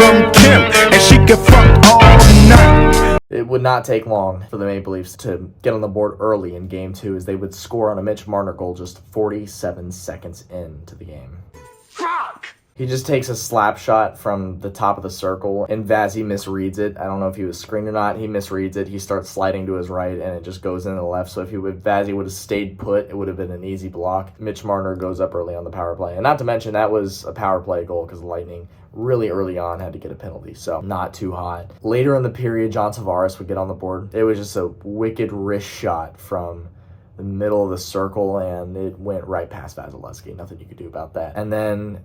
from Kim, and she can fuck all night. It would not take long for the Maple Leafs to get on the board early in Game 2, as they would score on a Mitch Marner goal just 47 seconds into the game. Fuck! He just takes a slap shot from the top of the circle, and Vazzy misreads it. I don't know if he was screened or not. He misreads it. He starts sliding to his right, and it just goes into the left. So if Vazzy would have stayed put, it would have been an easy block. Mitch Marner goes up early on the power play. And not to mention, that was a power play goal because the Lightning really early on had to get a penalty, so not too hot. Later in the period, John Tavares would get on the board. It was just a wicked wrist shot from the middle of the circle, and it went right past Vasilevsky. Nothing you could do about that. And then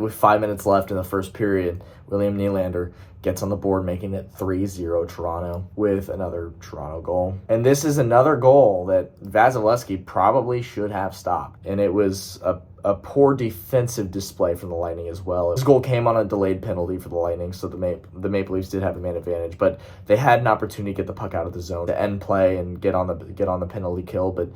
with 5 minutes left in the first period, William Nylander gets on the board, making it 3-0 Toronto with another Toronto goal. And this is another goal that Vasilevsky probably should have stopped. And it was a poor defensive display from the Lightning as well. This goal came on a delayed penalty for the Lightning, so the Maple Leafs did have a man advantage, but they had an opportunity to get the puck out of the zone to end play and get on the penalty kill. But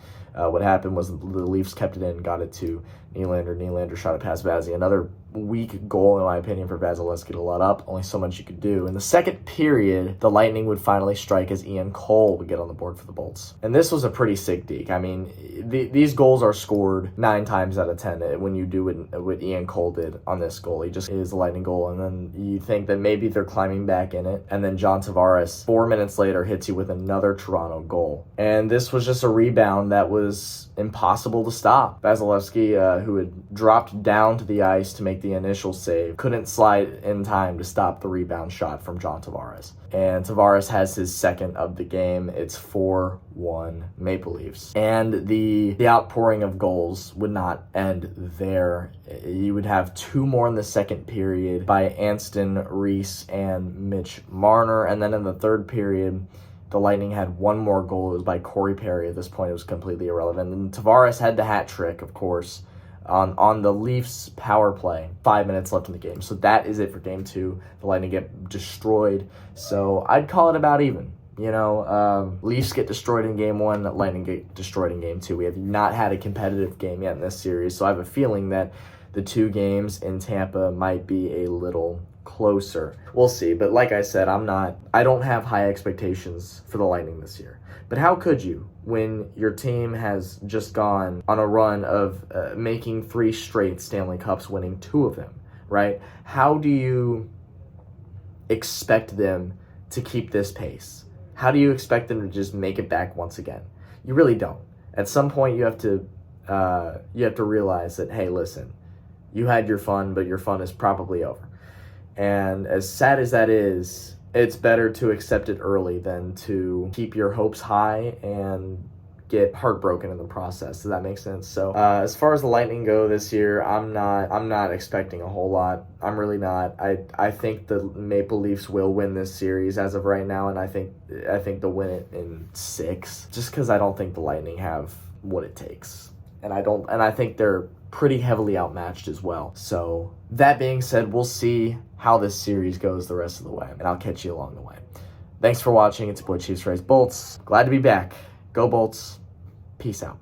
what happened was the Leafs kept it in, got it to Nylander. Nylander shot it past Vazzy. Another weak goal, in my opinion, for Vasilevsky to let up. Only so much you could do. In the second period, the Lightning would finally strike as Ian Cole would get on the board for the Bolts. And this was a pretty sick deke. I mean, these goals are scored 9 times out of 10 when you do what Ian Cole did on this goal. He just is a Lightning goal, and then you think that maybe they're climbing back in it. And then John Tavares, 4 minutes later, hits you with another Toronto goal. And this was just a rebound that was impossible to stop. Vasilevsky, who had dropped down to the ice to make the initial save, couldn't slide in time to stop the rebound shot from John Tavares. And Tavares has his second of the game. It's 4-1 Maple Leafs. And the outpouring of goals would not end there. You would have 2 more in the second period by Anston, Reese, and Mitch Marner. And then in the third period, the Lightning had 1 more goal. It was by Corey Perry. At this point, it was completely irrelevant. And Tavares had the hat trick, of course, on the Leafs power play. 5 minutes left in the game. So that is it for Game 2. The Lightning get destroyed. So I'd call it about even. You know, Leafs get destroyed in Game 1. Lightning get destroyed in Game 2. We have not had a competitive game yet in this series. So I have a feeling that the 2 games in Tampa might be a little closer. We'll see. But like I said, I don't have high expectations for the Lightning this year. But how could you when your team has just gone on a run of making 3 straight Stanley Cups, winning 2 of them, right? How do you expect them to keep this pace? How do you expect them to just make it back once again? You really don't. At some point, you have to realize that, hey, listen, you had your fun, but your fun is probably over. And as sad as that is, it's better to accept it early than to keep your hopes high and get heartbroken in the process. Does that make sense? So as far as the Lightning go this year, I'm not expecting a whole lot. I'm really not. I think the Maple Leafs will win this series as of right now, and I think they'll win it in 6. Just because I don't think the Lightning have what it takes, and I think they're pretty heavily outmatched as well. So that being said, we'll see how this series goes the rest of the way, and I'll catch you along the way. Thanks for watching. It's your boy Chiefs Rays Bolts. Glad to be back. Go Bolts. Peace out.